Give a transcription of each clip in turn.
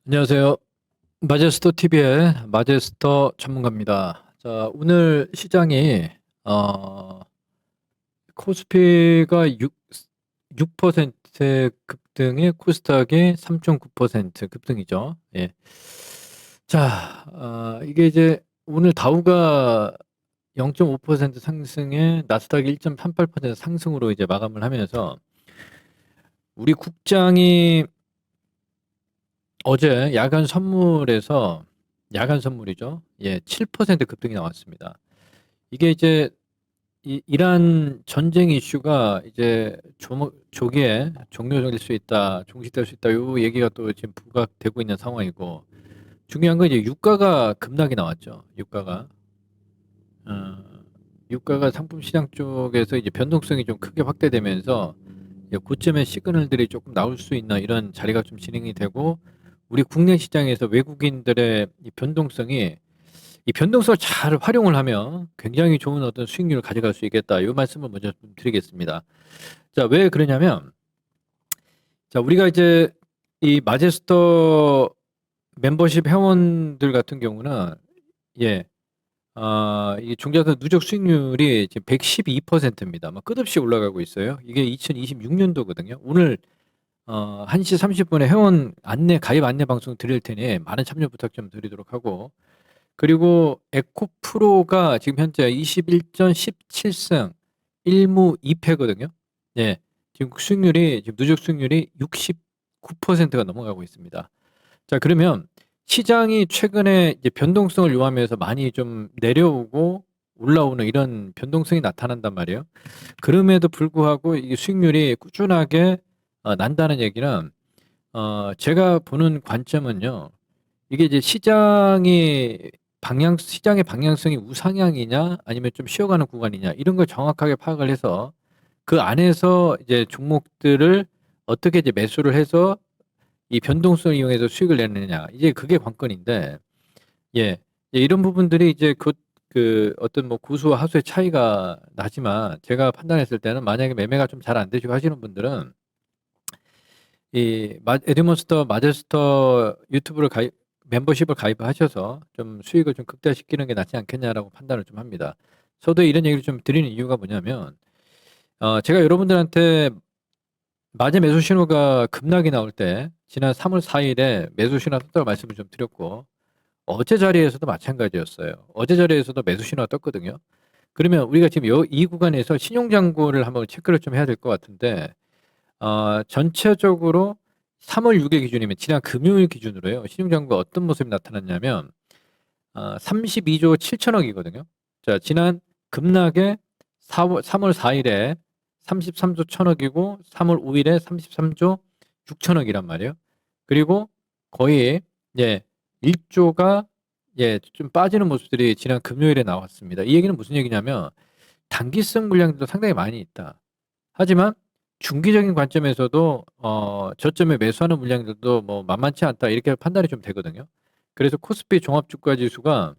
안녕하세요. 마제스터 TV의 마제스터 전문가입니다. 자, 오늘 시장이 어, 코스피가 6% 급등에 코스닥이 3.9% 급등이죠. 예. 자, 이게 이제 오늘 다우가 0.5% 상승에 나스닥이 1.38% 상승으로 이제 마감을 하면서 우리 국장이 어제 야간 선물이죠. 예, 7% 급등이 나왔습니다. 이게 이제 이란 전쟁 이슈가 이제 조기에 종료될 수 있다, 종식될 수 있다, 요 얘기가 또 지금 부각되고 있는 상황이고, 중요한 건 이제 유가가 급락이 나왔죠. 어, 유가가 상품 시장 쪽에서 이제 변동성이 좀 크게 확대되면서 이제 고점의 시그널들이 조금 나올 수 있는 이런 자리가 좀 진행이 되고, 우리 국내 시장에서 외국인들의 이 변동성을 잘 활용을 하면 굉장히 좋은 어떤 수익률을 가져갈 수 있겠다. 이 말씀을 먼저 좀 드리겠습니다. 자, 왜 그러냐면, 자, 우리가 이제 이 마제스터 멤버십 회원들 같은 경우는, 예, 이 종자서 누적 수익률이 지금 112%입니다. 막 끝없이 올라가고 있어요. 이게 2026년도거든요. 오늘 1시 30분에 회원 가입 안내 방송 드릴 테니 많은 참여 부탁 좀 드리도록 하고, 그리고 에코프로가 지금 현재 21전 17승 1무 2패거든요. 예. 지금 누적 수익률이 69%가 넘어가고 있습니다. 자, 그러면 시장이 최근에 이제 변동성을 요하면서 많이 좀 내려오고 올라오는 이런 변동성이 나타난단 말이에요. 그럼에도 불구하고 이 수익률이 꾸준하게 난다는 얘기는 제가 보는 관점은요. 이게 이제 시장의 방향성이 우상향이냐 아니면 좀 쉬어가는 구간이냐 이런 걸 정확하게 파악을 해서 그 안에서 이제 종목들을 어떻게 이제 매수를 해서 이 변동성을 이용해서 수익을 내느냐 이제 그게 관건인데 예 이런 부분들이 이제 그 어떤 뭐 고수와 하수의 차이가 나지만 제가 판단했을 때는 만약에 매매가 좀 잘 안 되시고 하시는 분들은 에듀먼스터 마제스터 멤버십을 가입하셔서 좀 수익을 좀 극대화시키는 게 낫지 않겠냐라고 판단을 좀 합니다. 저도 이런 얘기를 좀 드리는 이유가 뭐냐면, 제가 여러분들한테 마제 매수 신호가 급락이 나올 때, 지난 3월 4일에 매수 신호 떴다고 말씀을 좀 드렸고, 어제 자리에서도 마찬가지였어요. 어제 자리에서도 매수 신호가 떴거든요. 그러면 우리가 지금 이 구간에서 신용장고를 한번 체크를 좀 해야 될 것 같은데, 전체적으로 3월 6일 기준이면 지난 금요일 기준으로요. 신용장부가 어떤 모습이 나타났냐면 32조 7천억이거든요. 자, 지난 급락에 3월 4일에 33조 천억이고 3월 5일에 33조 6천억이란 말이에요. 그리고 거의 예, 1조가 좀 빠지는 모습들이 지난 금요일에 나왔습니다. 이 얘기는 무슨 얘기냐면 단기성 물량도 상당히 많이 있다. 하지만 중기적인 관점에서도 저점에 매수하는 물량들도 뭐 만만치 않다 이렇게 판단이 좀 되거든요. 그래서 코스피 종합주가지수가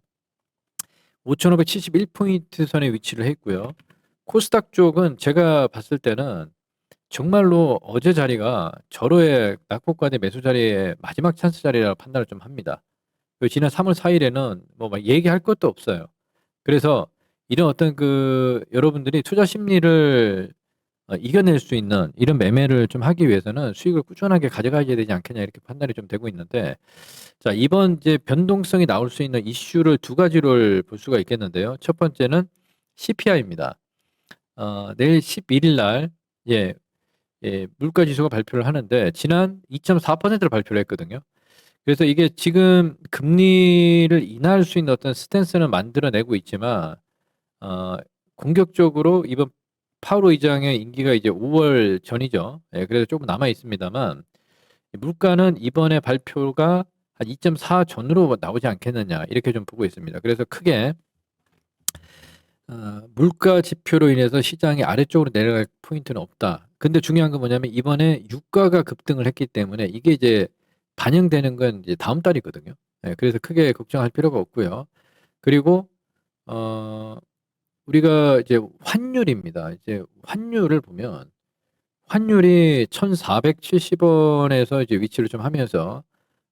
5,571포인트 선에 위치를 했고요. 코스닥 쪽은 제가 봤을 때는 정말로 어제 자리가 절호의 낙폭과대 매수 자리의 마지막 찬스 자리라고 판단을 좀 합니다. 그리고 지난 3월 4일에는 뭐 막 얘기할 것도 없어요. 그래서 이런 어떤 여러분들이 투자 심리를 이겨낼 수 있는 이런 매매를 좀 하기 위해서는 수익을 꾸준하게 가져가야 되지 않겠냐 이렇게 판단이 좀 되고 있는데 자 이번 이제 변동성이 나올 수 있는 이슈를 두 가지를 볼 수가 있겠는데요. 첫 번째는 CPI입니다. 내일 11일 날 예, 물가 지수가 발표를 하는데 지난 2.4%를 발표를 했거든요. 그래서 이게 지금 금리를 인하할 수 있는 어떤 스탠스는 만들어내고 있지만 어, 공격적으로 이번 파월 의장의 임기가 이제 5월 전이죠. 예, 그래서 조금 남아 있습니다만 물가는 이번에 발표가 한 2.4 전으로 나오지 않겠느냐 이렇게 좀 보고 있습니다. 그래서 크게 물가 지표로 인해서 시장이 아래쪽으로 내려갈 포인트는 없다. 근데 중요한 건 뭐냐면 이번에 유가가 급등을 했기 때문에 이게 이제 반영되는 건 이제 다음 달이거든요. 예, 그래서 크게 걱정할 필요가 없고요. 그리고 어, 우리가 이제 환율입니다. 이제 환율을 보면 환율이 1,470원에서 이제 위치를 좀 하면서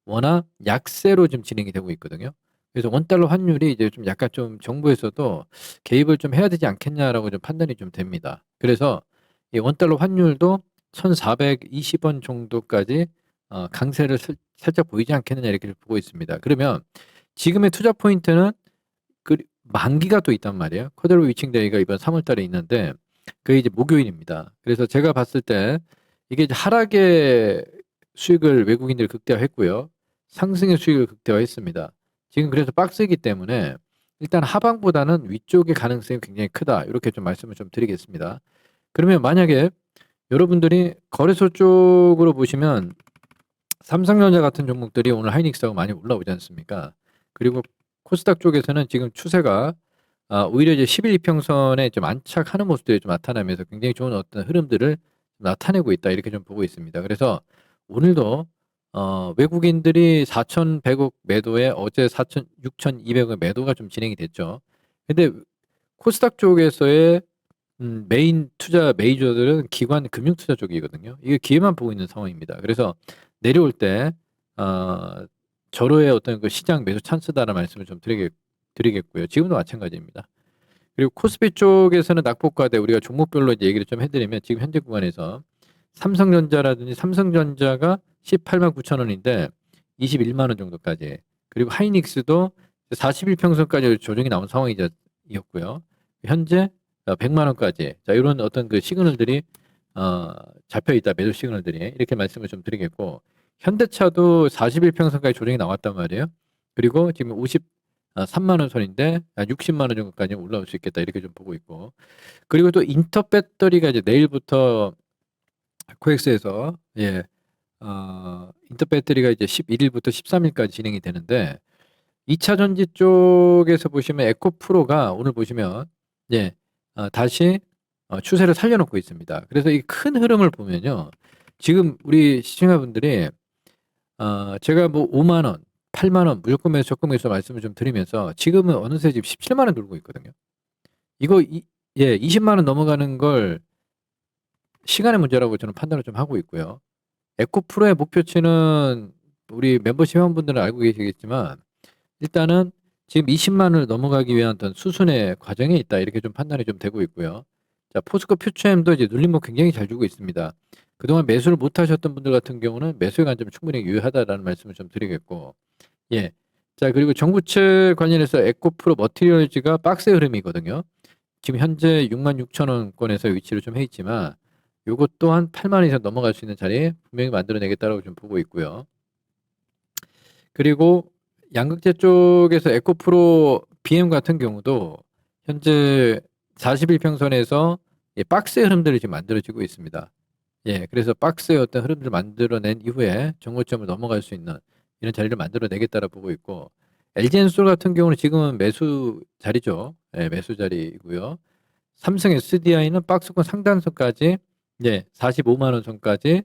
워낙 약세로 지금 진행이 되고 있거든요. 그래서 원달러 환율이 이제 좀 약간 좀 정부에서도 개입을 좀 해야 되지 않겠냐라고 좀 판단이 좀 됩니다. 그래서 이 원달러 환율도 1,420원 정도까지 강세를 살짝 보이지 않겠느냐 이렇게 보고 있습니다. 그러면 지금의 투자 포인트는 그 만기가 또 있단 말이에요. 커드로 위칭 데이가 이번 3월 달에 있는데 그게 이제 목요일입니다. 그래서 제가 봤을 때 이게 이제 하락의 수익을 외국인들이 극대화했고요. 상승의 수익을 극대화했습니다. 지금 그래서 박스이기 때문에 일단 하방보다는 위쪽의 가능성이 굉장히 크다. 이렇게 좀 말씀을 좀 드리겠습니다. 그러면 만약에 여러분들이 거래소 쪽으로 보시면 삼성전자 같은 종목들이 오늘 하이닉스하고 많이 올라오지 않습니까? 그리고 코스닥 쪽에서는 지금 추세가 오히려 이제 11 이평선에 좀 안착하는 모습들이 좀 나타나면서 굉장히 좋은 어떤 흐름들을 나타내고 있다 이렇게 좀 보고 있습니다. 그래서 오늘도 외국인들이 4,100억 매도에 어제 6,200억 매도가 좀 진행이 됐죠. 근데 코스닥 쪽에서의 메인 투자 메이저들은 기관 금융 투자 쪽이거든요. 이게 기회만 보고 있는 상황입니다. 그래서 내려올 때 어, 절호의 어떤 그 시장 매수 찬스다라는 말씀을 좀 드리겠고요. 지금도 마찬가지입니다. 그리고 코스피 쪽에서는 낙폭과대 우리가 종목별로 이제 얘기를 좀 해드리면 지금 현재 구간에서 삼성전자라든지 삼성전자가 18만 9천 원인데 21만 원 정도까지 그리고 하이닉스도 41평선까지 조정이 나온 상황이었고요. 현재 100만 원까지 자 이런 어떤 그 시그널들이 잡혀 있다 매도 시그널들이 이렇게 말씀을 좀 드리겠고 현대차도 41평선까지 조정이 나왔단 말이에요. 그리고 지금 53만 원 선인데 60만 원 정도까지 올라올 수 있겠다 이렇게 좀 보고 있고 그리고 또 인터 배터리가 이제 내일부터 코엑스에서 인터 배터리가 이제 11일부터 13일까지 진행이 되는데 2차 전지 쪽에서 보시면 에코프로가 오늘 보시면 다시 추세를 살려놓고 있습니다. 그래서 이 큰 흐름을 보면요. 지금 우리 시청자분들이 제가 뭐 5만 원, 8만 원 무조건 매수 적금 매수 말씀을 좀 드리면서 지금은 어느새 지금 17만 원 돌고 있거든요. 이거 20만 원 넘어가는 걸 시간의 문제라고 저는 판단을 좀 하고 있고요. 에코프로의 목표치는 우리 멤버십 회원분들은 알고 계시겠지만 일단은 지금 20만 원을 넘어가기 위한 어떤 수순의 과정에 있다 이렇게 좀 판단이 좀 되고 있고요. 자 포스코 퓨처엠도 이제 눌림목 굉장히 잘 주고 있습니다. 그동안 매수를 못 하셨던 분들 같은 경우는 매수의 관점이 충분히 유효하다라는 말씀을 좀 드리겠고 예. 자 그리고 정부채 관련해서 에코프로 머티리얼즈가 박스의 흐름이거든요. 지금 현재 6만 6천 원권에서 위치를 좀 해 있지만 요것 또한 8만 원 이상 넘어갈 수 있는 자리 분명히 만들어내겠다라고 좀 보고 있고요. 그리고 양극재 쪽에서 에코프로 BM 같은 경우도 현재 41평선에서 박스의 흐름들이 지금 만들어지고 있습니다. 그래서 박스의 어떤 흐름들을 만들어낸 이후에 정고점을 넘어갈 수 있는 이런 자리를 만들어내겠다라 보고 있고 LG엔솔 같은 경우는 지금은 매수 자리죠. 매수 자리이고요. 삼성 SDI는 박스권 상단선까지 45만 원 선까지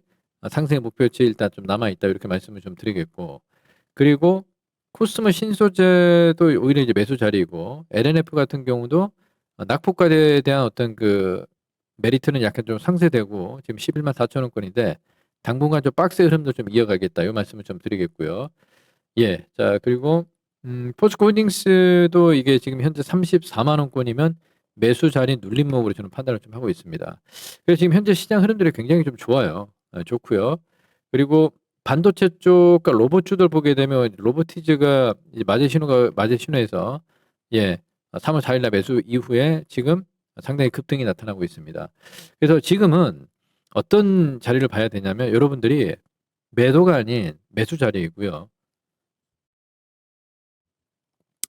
상승의 목표치 일단 좀 남아 있다 이렇게 말씀을 좀 드리겠고 그리고 코스모 신소재도 오히려 이제 매수 자리이고 LNF 같은 경우도 낙폭과대에 대한 어떤 그 메리트는 약간 좀 상쇄되고 지금 11만 4천 원권인데 당분간 좀 박스의 흐름도 좀 이어가겠다 이 말씀을 좀 드리겠고요. 자 그리고 포스코 홀딩스도 이게 지금 현재 34만 원권이면 매수 자리 눌림목으로 저는 판단을 좀 하고 있습니다. 그래서 지금 현재 시장 흐름들이 굉장히 좀 좋아요. 좋고요. 그리고 반도체 쪽과 로봇주들 보게 되면 로보티즈가 이제 마제 신호에서 3월 4일 날 매수 이후에 지금 상당히 급등이 나타나고 있습니다. 그래서 지금은 어떤 자리를 봐야 되냐면 여러분들이 매도가 아닌 매수 자리이고요.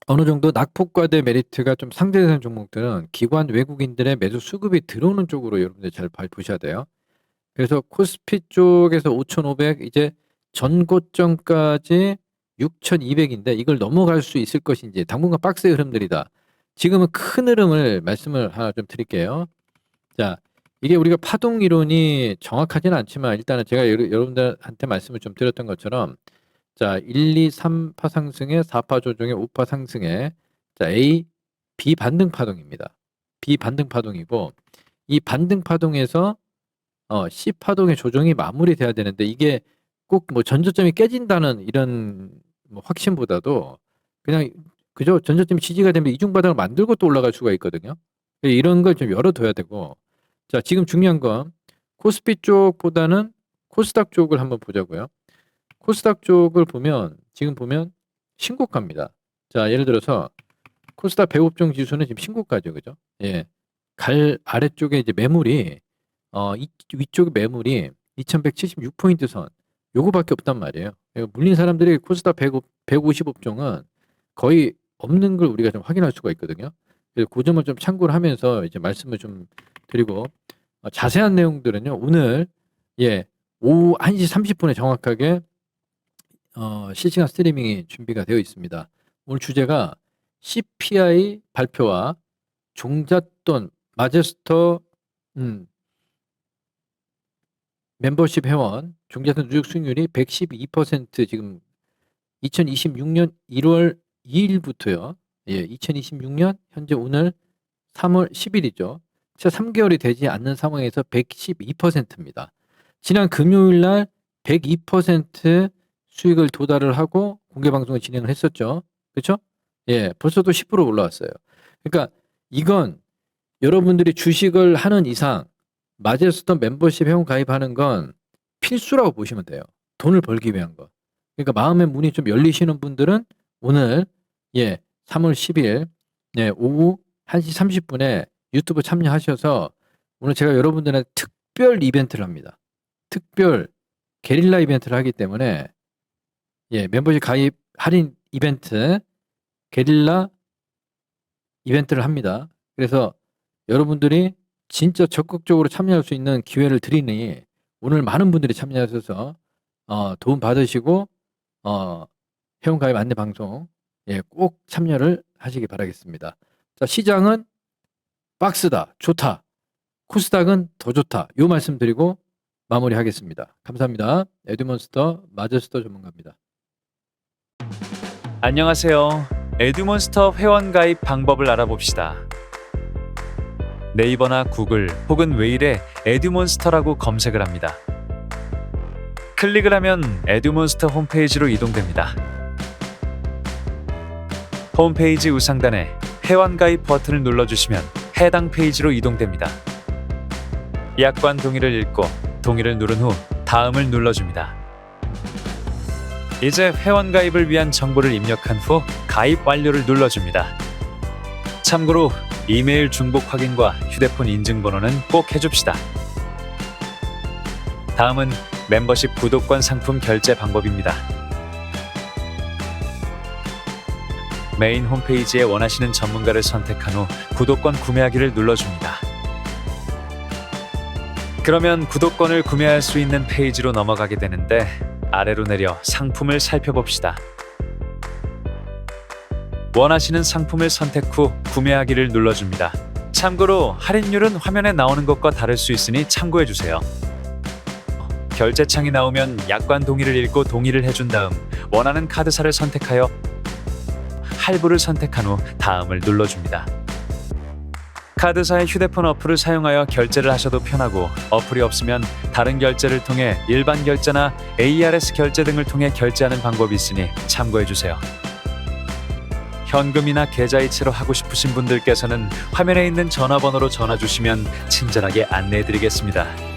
어느 정도 낙폭과대 메리트가 좀 상대되는 종목들은 기관 외국인들의 매수 수급이 들어오는 쪽으로 여러분들 잘 보셔야 돼요. 그래서 코스피 쪽에서 5,500 이제 전고점까지 6,200인데 이걸 넘어갈 수 있을 것인지 당분간 박스의 흐름들이다. 지금은 큰 흐름을 말씀을 하나 좀 드릴게요. 자, 이게 우리가 파동 이론이 정확하지는 않지만 일단은 제가 여러분들한테 말씀을 좀 드렸던 것처럼 자, 1, 2, 3파 상승에 4파 조정에 5파 상승에 자, A, B 반등 파동입니다. B 반등 파동이고 이 반등 파동에서 C 파동의 조정이 마무리돼야 되는데 이게 꼭 뭐 전저점이 깨진다는 이런 뭐 확신보다도 그냥 그저 전저점이 지지가 되면 이중바닥을 만들고 또 올라갈 수가 있거든요. 이런 걸 좀 열어둬야 되고. 자, 지금 중요한 건 코스피 쪽보다는 코스닥 쪽을 한번 보자고요. 코스닥 쪽을 보면 지금 보면 신고가입니다. 자, 예를 들어서 코스닥 100업종 지수는 지금 신고가죠, 그죠? 예, 갈 아래쪽에 이제 매물이 위쪽에 매물이 2176포인트 선 요거밖에 없단 말이에요. 물린 사람들이 코스닥 150업종은 거의 없는 걸 우리가 좀 확인할 수가 있거든요. 그래서 그 점을 좀 참고를 하면서 이제 말씀을 좀 드리고, 자세한 내용들은요 오늘 오후 1시 30분에 정확하게 실시간 스트리밍이 준비가 되어 있습니다. 오늘 주제가 CPI 발표와 종잣돈 마제스터 멤버십 회원 종잣돈 누적 수익률이 112% 지금 2026년 1월 2일부터요. 2026년 현재 오늘 3월 10일이죠. 채 3개월이 되지 않는 상황에서 112%입니다. 지난 금요일 날 102% 수익을 도달을 하고 공개 방송을 진행을 했었죠. 그렇죠? 벌써도 10% 올라왔어요. 그러니까 이건 여러분들이 주식을 하는 이상 마제스터 멤버십 회원 가입하는 건 필수라고 보시면 돼요. 돈을 벌기 위한 거. 그러니까 마음의 문이 좀 열리시는 분들은 오늘 3월 10일 오후 1시 30분에 유튜브 참여하셔서 오늘 제가 여러분들한테 특별 이벤트를 합니다. 특별 게릴라 이벤트를 하기 때문에 멤버십 가입 할인 이벤트 게릴라 이벤트를 합니다. 그래서 여러분들이 진짜 적극적으로 참여할 수 있는 기회를 드리니 오늘 많은 분들이 참여하셔서 도움 받으시고 회원 가입 안내 방송 꼭 참여를 하시기 바라겠습니다. 자, 시장은 박스다, 좋다. 코스닥은 더 좋다. 요 말씀 드리고 마무리하겠습니다. 감사합니다. 에듀몬스터 마제스터 전문가입니다. 안녕하세요. 에듀몬스터 회원 가입 방법을 알아봅시다. 네이버나 구글 혹은 웨일에 에듀몬스터라고 검색을 합니다. 클릭을 하면 에듀몬스터 홈페이지로 이동됩니다. 홈페이지 우상단에 회원 가입 버튼을 눌러주시면 해당 페이지로 이동됩니다. 약관 동의를 읽고 동의를 누른 후 다음을 눌러줍니다. 이제 회원 가입을 위한 정보를 입력한 후 가입 완료를 눌러줍니다. 참고로 이메일 중복 확인과 휴대폰 인증번호는 꼭 해줍시다. 다음은 멤버십 구독권 상품 결제 방법입니다. 메인 홈페이지에 원하시는 전문가를 선택한 후 구독권 구매하기를 눌러줍니다. 그러면 구독권을 구매할 수 있는 페이지로 넘어가게 되는데 아래로 내려 상품을 살펴봅시다. 원하시는 상품을 선택 후 구매하기를 눌러줍니다. 참고로 할인율은 화면에 나오는 것과 다를 수 있으니 참고해주세요. 결제창이 나오면 약관 동의를 읽고 동의를 해준 다음 원하는 카드사를 선택하여 할부를 선택한 후 다음을 눌러줍니다. 카드사의 휴대폰 어플을 사용하여 결제를 하셔도 편하고 어플이 없으면 다른 결제를 통해 일반 결제나 ARS 결제 등을 통해 결제하는 방법이 있으니 참고해주세요. 현금이나 계좌이체로 하고 싶으신 분들께서는 화면에 있는 전화번호로 전화 주시면 친절하게 안내해드리겠습니다.